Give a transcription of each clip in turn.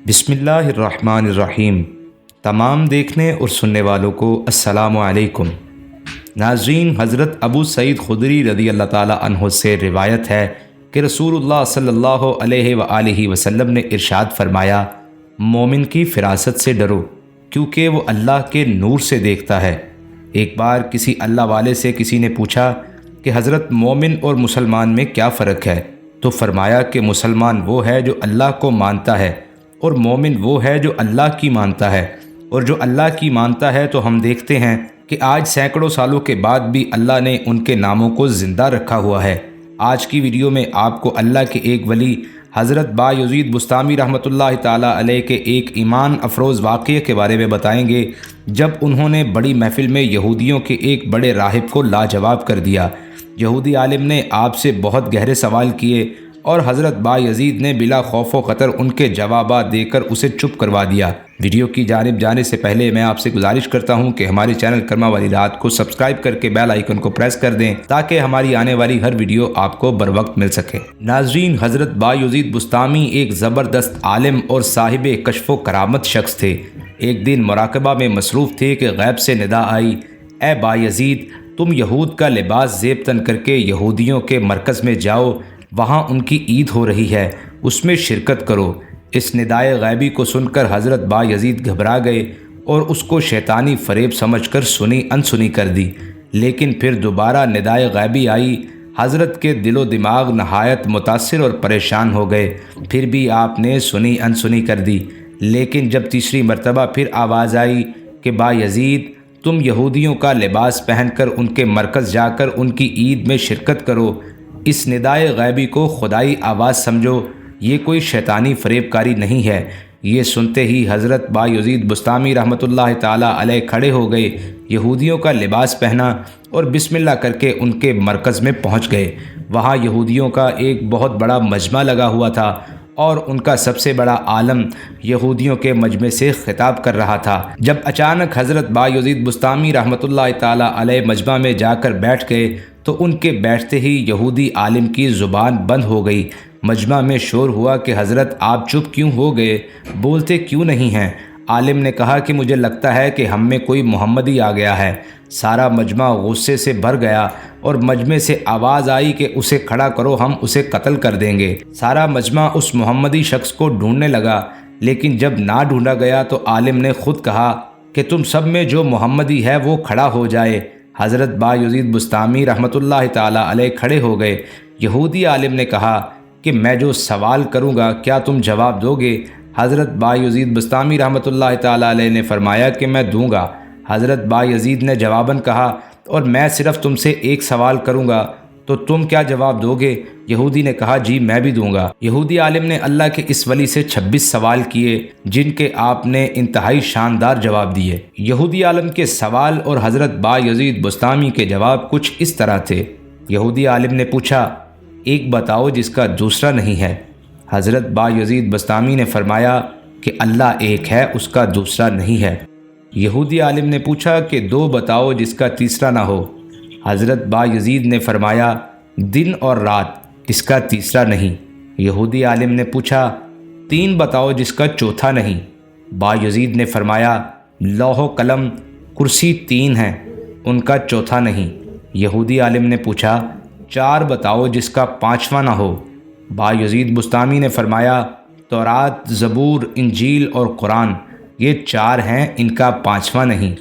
بسم اللہ الرحمن الرحیم۔ تمام دیکھنے اور سننے والوں کو السلام علیکم۔ ناظرین، حضرت ابو سعید خدری رضی اللہ تعالی عنہ سے روایت ہے کہ رسول اللہ صلی اللہ علیہ وآلہ وسلم نے ارشاد فرمایا، مومن کی فراست سے ڈرو کیونکہ وہ اللہ کے نور سے دیکھتا ہے۔ ایک بار کسی اللہ والے سے کسی نے پوچھا کہ حضرت مومن اور مسلمان میں کیا فرق ہے؟ تو فرمایا کہ مسلمان وہ ہے جو اللہ کو مانتا ہے اور مومن وہ ہے جو اللہ کی مانتا ہے، اور جو اللہ کی مانتا ہے تو ہم دیکھتے ہیں کہ آج سینکڑوں سالوں کے بعد بھی اللہ نے ان کے ناموں کو زندہ رکھا ہوا ہے۔ آج کی ویڈیو میں آپ کو اللہ کے ایک ولی حضرت بایزید بسطامی رحمۃ اللہ تعالیٰ علیہ کے ایک ایمان افروز واقعے کے بارے میں بتائیں گے، جب انہوں نے بڑی محفل میں یہودیوں کے ایک بڑے راہب کو لاجواب کر دیا۔ یہودی عالم نے آپ سے بہت گہرے سوال کیے اور حضرت بایزید نے بلا خوف و خطر ان کے جوابات دے کر اسے چپ کروا دیا۔ ویڈیو کی جانب جانے سے پہلے میں آپ سے گزارش کرتا ہوں کہ ہمارے چینل کرما والی رات کو سبسکرائب کر کے بیل آئیکن کو پریس کر دیں تاکہ ہماری آنے والی ہر ویڈیو آپ کو بر وقت مل سکے۔ ناظرین، حضرت بایزید بسطامی ایک زبردست عالم اور صاحب کشف و کرامت شخص تھے۔ ایک دن مراقبہ میں مصروف تھے کہ غیب سے ندا آئی، اے بایزید، تم یہود کا لباس زیب تن کر کے یہودیوں کے مرکز میں جاؤ، وہاں ان کی عید ہو رہی ہے، اس میں شرکت کرو۔ اس ندائے غیبی کو سن کر حضرت بایزید گھبرا گئے اور اس کو شیطانی فریب سمجھ کر سنی انسنی کر دی۔ لیکن پھر دوبارہ ندائے غیبی آئی، حضرت کے دل و دماغ نہایت متاثر اور پریشان ہو گئے، پھر بھی آپ نے سنی انسنی کر دی۔ لیکن جب تیسری مرتبہ پھر آواز آئی کہ بایزید، تم یہودیوں کا لباس پہن کر ان کے مرکز جا کر ان کی عید میں شرکت کرو، اس ندائے غیبی کو خدائی آواز سمجھو، یہ کوئی شیطانی فریب کاری نہیں ہے۔ یہ سنتے ہی حضرت بایزید بسطامی رحمۃ اللہ تعالیٰ علیہ کھڑے ہو گئے، یہودیوں کا لباس پہنا اور بسم اللہ کر کے ان کے مرکز میں پہنچ گئے۔ وہاں یہودیوں کا ایک بہت بڑا مجمع لگا ہوا تھا اور ان کا سب سے بڑا عالم یہودیوں کے مجمع سے خطاب کر رہا تھا۔ جب اچانک حضرت بایزید بسطامی رحمۃ اللہ تعالیٰ علیہ مجمع میں جا کر بیٹھ گئے تو ان کے بیٹھتے ہی یہودی عالم کی زبان بند ہو گئی۔ مجمع میں شور ہوا کہ حضرت آپ چپ کیوں ہو گئے، بولتے کیوں نہیں ہیں؟ عالم نے کہا کہ مجھے لگتا ہے کہ ہم میں کوئی محمدی آ گیا ہے۔ سارا مجمع غصے سے بھر گیا اور مجمع سے آواز آئی کہ اسے کھڑا کرو، ہم اسے قتل کر دیں گے۔ سارا مجمع اس محمدی شخص کو ڈھونڈنے لگا، لیکن جب نہ ڈھونڈا گیا تو عالم نے خود کہا کہ تم سب میں جو محمدی ہے وہ کھڑا ہو جائے۔ حضرت بایزید بسطامی رحمۃ اللہ تعالیٰ علیہ کھڑے ہو گئے۔ یہودی عالم نے کہا کہ میں جو سوال کروں گا کیا تم جواب دو گے؟ حضرت بایزید بسطامی رحمۃ اللہ تعالیٰ علیہ نے فرمایا کہ میں دوں گا۔ حضرت بایزید نے جواباً کہا، اور میں صرف تم سے ایک سوال کروں گا تو تم کیا جواب دو گے؟ یہودی نے کہا، جی میں بھی دوں گا۔ یہودی عالم نے اللہ کے اس ولی سے 26 سوال کیے جن کے آپ نے انتہائی شاندار جواب دیے۔ یہودی عالم کے سوال اور حضرت بایزید بسطامی کے جواب کچھ اس طرح تھے۔ یہودی عالم نے پوچھا، ایک بتاؤ جس کا دوسرا نہیں ہے۔ حضرت بایزید بسطامی نے فرمایا کہ اللہ ایک ہے، اس کا دوسرا نہیں ہے۔ یہودی عالم نے پوچھا کہ دو بتاؤ جس کا تیسرا نہ ہو۔ حضرت بایزید نے فرمایا دن اور رات، اس کا تیسرا نہیں۔ یہودی عالم نے پوچھا تین بتاؤ جس کا چوتھا نہیں۔ بایزید نے فرمایا لوح و قلم، کرسی تین ہیں، ان کا چوتھا نہیں۔ یہودی عالم نے پوچھا چار بتاؤ جس کا پانچواں نہ ہو۔ بایزید بسطامی نے فرمایا تورات، زبور، انجیل اور قرآن، یہ چار ہیں، ان کا پانچواں نہیں۔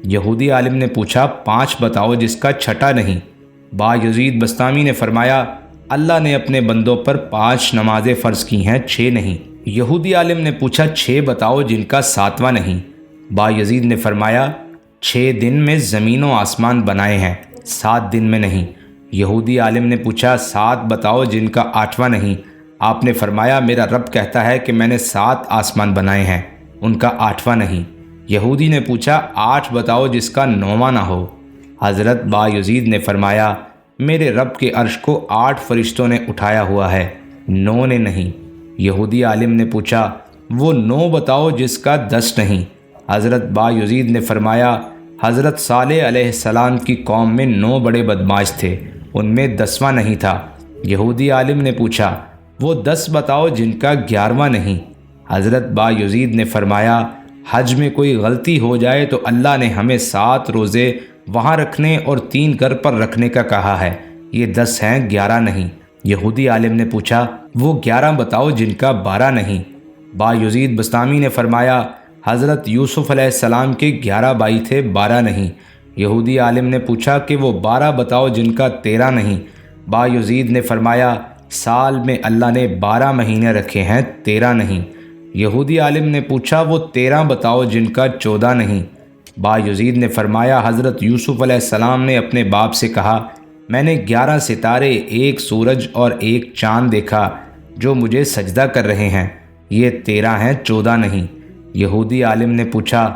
یہودی عالم نے پوچھا پانچ بتاؤ جس کا چھٹا نہیں۔ بایزید بسطامی نے فرمایا اللہ نے اپنے بندوں پر 5 نمازیں فرض کی ہیں، 6 نہیں۔ یہودی عالم نے پوچھا 6 بتاؤ جن کا 7واں نہیں۔ بایزید نے فرمایا 6 دن میں زمین و آسمان بنائے ہیں، 7 دن میں نہیں۔ یہودی عالم نے پوچھا 7 بتاؤ جن کا 8واں نہیں۔ آپ نے فرمایا میرا رب کہتا ہے کہ میں نے 7 آسمان بنائے ہیں، ان کا 8واں نہیں۔ یہودی نے پوچھا 8 بتاؤ جس کا 9واں نہ ہو۔ حضرت بایزید نے فرمایا میرے رب کے عرش کو 8 فرشتوں نے اٹھایا ہوا ہے، 9 نے نہیں۔ یہودی عالم نے پوچھا وہ 9 بتاؤ جس کا 10 نہیں۔ حضرت بایزید نے فرمایا حضرت صالح علیہ السلام کی قوم میں 9 بڑے بدماش تھے، ان میں 10واں نہیں تھا۔ یہودی عالم نے پوچھا وہ 10 بتاؤ جن کا 11واں نہیں۔ حضرت با یزید نے فرمایا حج میں کوئی غلطی ہو جائے تو اللہ نے ہمیں 7 روزے وہاں رکھنے اور 3 گھر پر رکھنے کا کہا ہے، یہ 10 ہیں 11 نہیں۔ یہودی عالم نے پوچھا وہ 11 بتاؤ جن کا 12 نہیں؟ با یزید بسطامی نے فرمایا حضرت یوسف علیہ السلام کے 11 بھائی تھے 12 نہیں۔ یہودی عالم نے پوچھا کہ وہ 12 بتاؤ جن کا 13 نہیں؟ با یزید نے فرمایا سال میں اللہ نے 12 مہینے رکھے ہیں 13 نہیں۔ یہودی عالم نے پوچھا وہ 13 بتاؤ جن کا 14 نہیں؟ با یزید نے فرمایا حضرت یوسف علیہ السلام نے اپنے باپ سے کہا میں نے 11 ستارے، 1 سورج اور 1 چاند دیکھا جو مجھے سجدہ کر رہے ہیں، یہ 13 ہیں 14 نہیں۔ یہودی عالم نے پوچھا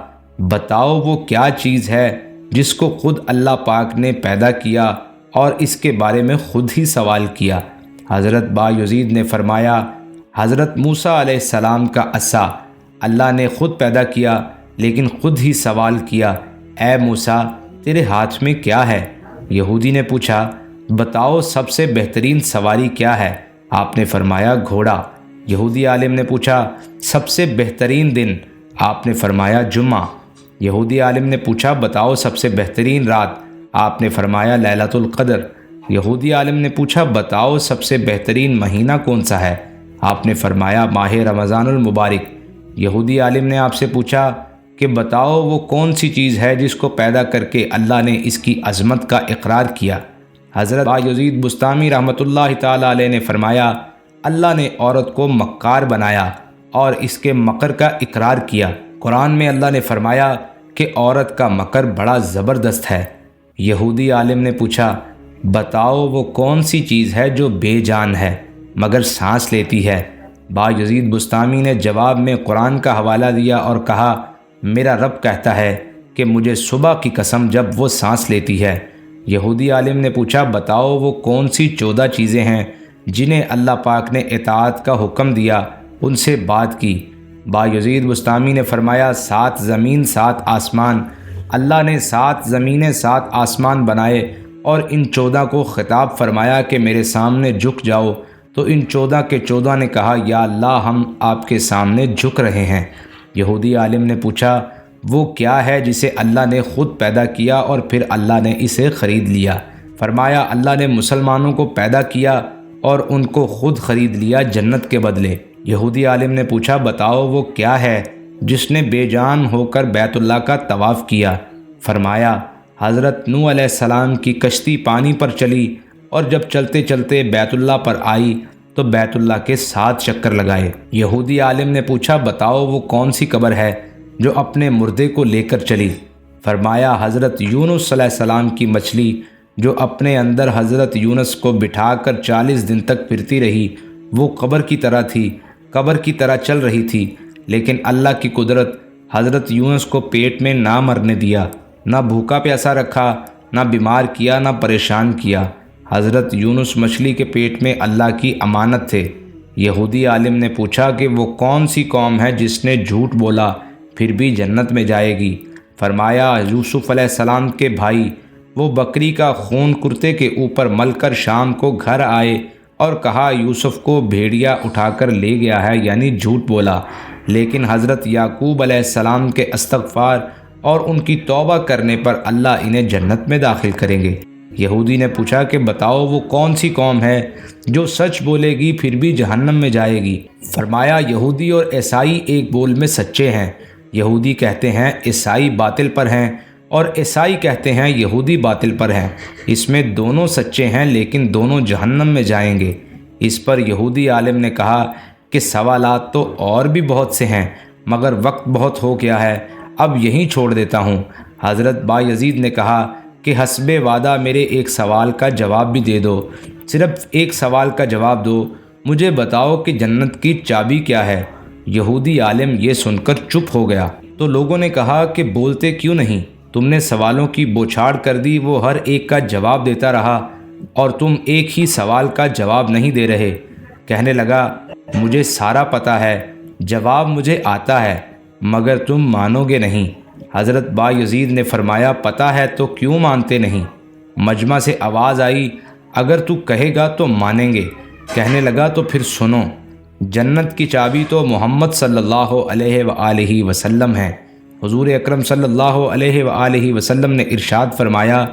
بتاؤ وہ کیا چیز ہے جس کو خود اللہ پاک نے پیدا کیا اور اس کے بارے میں خود ہی سوال کیا؟ حضرت با یزید نے فرمایا حضرت موسیٰ علیہ السلام کا عصا اللہ نے خود پیدا کیا لیکن خود ہی سوال کیا اے موسیٰ تیرے ہاتھ میں کیا ہے؟ یہودی نے پوچھا بتاؤ سب سے بہترین سواری کیا ہے؟ آپ نے فرمایا گھوڑا۔ یہودی عالم نے پوچھا سب سے بہترین دن؟ آپ نے فرمایا جمعہ۔ یہودی عالم نے پوچھا بتاؤ سب سے بہترین رات؟ آپ نے فرمایا لیلۃ القدر۔ یہودی عالم نے پوچھا بتاؤ سب سے بہترین مہینہ کون سا ہے؟ آپ نے فرمایا ماہ رمضان المبارک۔ یہودی عالم نے آپ سے پوچھا کہ بتاؤ وہ کون سی چیز ہے جس کو پیدا کر کے اللہ نے اس کی عظمت کا اقرار کیا؟ حضرت با یزید بسطامی رحمۃ اللہ تعالیٰ علیہ نے فرمایا اللہ نے عورت کو مکار بنایا اور اس کے مکر کا اقرار کیا۔ قرآن میں اللہ نے فرمایا کہ عورت کا مکر بڑا زبردست ہے۔ یہودی عالم نے پوچھا بتاؤ وہ کون سی چیز ہے جو بے جان ہے مگر سانس لیتی ہے؟ با یزید بسطامی نے جواب میں قرآن کا حوالہ دیا اور کہا میرا رب کہتا ہے کہ مجھے صبح کی قسم جب وہ سانس لیتی ہے۔ یہودی عالم نے پوچھا بتاؤ وہ کون سی 14 چیزیں ہیں جنہیں اللہ پاک نے اطاعت کا حکم دیا ان سے بات کی؟ با یزید بسطامی نے فرمایا 7 زمین 7 آسمان۔ اللہ نے 7 زمینیں 7 آسمان بنائے اور ان 14 کو خطاب فرمایا کہ میرے سامنے جھک جاؤ، تو ان 14 کے 14 نے کہا یا اللہ ہم آپ کے سامنے جھک رہے ہیں۔ یہودی عالم نے پوچھا وہ کیا ہے جسے اللہ نے خود پیدا کیا اور پھر اللہ نے اسے خرید لیا؟ فرمایا اللہ نے مسلمانوں کو پیدا کیا اور ان کو خود خرید لیا جنت کے بدلے۔ یہودی عالم نے پوچھا بتاؤ وہ کیا ہے جس نے بے جان ہو کر بیت اللہ کا طواف کیا؟ فرمایا حضرت نوح علیہ السلام کی کشتی پانی پر چلی اور جب چلتے چلتے بیت اللہ پر آئی تو بیت اللہ کے 7 چکر لگائے۔ یہودی عالم نے پوچھا بتاؤ وہ کون سی قبر ہے جو اپنے مردے کو لے کر چلی؟ فرمایا حضرت یونس علیہ السلام کی مچھلی جو اپنے اندر حضرت یونس کو بٹھا کر 40 دن تک پھرتی رہی، وہ قبر کی طرح تھی، قبر کی طرح چل رہی تھی، لیکن اللہ کی قدرت حضرت یونس کو پیٹ میں نہ مرنے دیا، نہ بھوکا پیاسا رکھا، نہ بیمار کیا، نہ پریشان کیا۔ حضرت یونس مچھلی کے پیٹ میں اللہ کی امانت تھے۔ یہودی عالم نے پوچھا کہ وہ کون سی قوم ہے جس نے جھوٹ بولا پھر بھی جنت میں جائے گی؟ فرمایا یوسف علیہ السلام کے بھائی، وہ بکری کا خون کرتے کے اوپر مل کر شام کو گھر آئے اور کہا یوسف کو بھیڑیا اٹھا کر لے گیا ہے، یعنی جھوٹ بولا، لیکن حضرت یعقوب علیہ السلام کے استغفار اور ان کی توبہ کرنے پر اللہ انہیں جنت میں داخل کریں گے۔ یہودی نے پوچھا کہ بتاؤ وہ کون سی قوم ہے جو سچ بولے گی پھر بھی جہنم میں جائے گی؟ فرمایا یہودی اور عیسائی ایک بول میں سچے ہیں۔ یہودی کہتے ہیں عیسائی باطل پر ہیں اور عیسائی کہتے ہیں یہودی باطل پر ہیں، اس میں دونوں سچے ہیں لیکن دونوں جہنم میں جائیں گے۔ اس پر یہودی عالم نے کہا کہ سوالات تو اور بھی بہت سے ہیں مگر وقت بہت ہو گیا ہے، اب یہیں چھوڑ دیتا ہوں۔ حضرت با یزید نے کہا کہ حسب وعدہ میرے ایک سوال کا جواب بھی دے دو، صرف ایک سوال کا جواب دو، مجھے بتاؤ کہ جنت کی چابی کیا ہے؟ یہودی عالم یہ سن کر چپ ہو گیا تو لوگوں نے کہا کہ بولتے کیوں نہیں؟ تم نے سوالوں کی بوچھاڑ کر دی، وہ ہر ایک کا جواب دیتا رہا اور تم ایک ہی سوال کا جواب نہیں دے رہے۔ کہنے لگا مجھے سارا پتہ ہے، جواب مجھے آتا ہے مگر تم مانو گے نہیں۔ حضرت با یزید نے فرمایا پتہ ہے تو کیوں مانتے نہیں؟ مجمع سے آواز آئی اگر تو کہے گا تو مانیں گے۔ کہنے لگا تو پھر سنو، جنت کی چابی تو محمد صلی اللہ علیہ وآلہ وسلم ہے۔ حضور اکرم صلی اللہ علیہ وآلہ وسلم نے ارشاد فرمایا،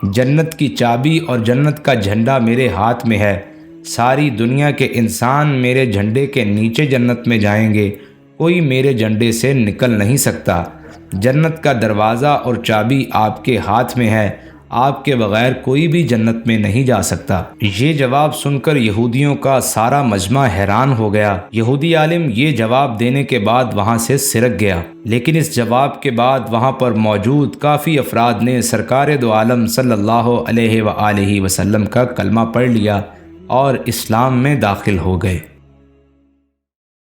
جنت کی چابی اور جنت کا جھنڈا میرے ہاتھ میں ہے، ساری دنیا کے انسان میرے جھنڈے کے نیچے جنت میں جائیں گے، کوئی میرے جھنڈے سے نکل نہیں سکتا۔ جنت کا دروازہ اور چابی آپ کے ہاتھ میں ہے، آپ کے بغیر کوئی بھی جنت میں نہیں جا سکتا۔ یہ جواب سن کر یہودیوں کا سارا مجمع حیران ہو گیا۔ یہودی عالم یہ جواب دینے کے بعد وہاں سے سرک گیا، لیکن اس جواب کے بعد وہاں پر موجود کافی افراد نے سرکار دو عالم صلی اللہ علیہ وآلہ وسلم کا کلمہ پڑھ لیا اور اسلام میں داخل ہو گئے۔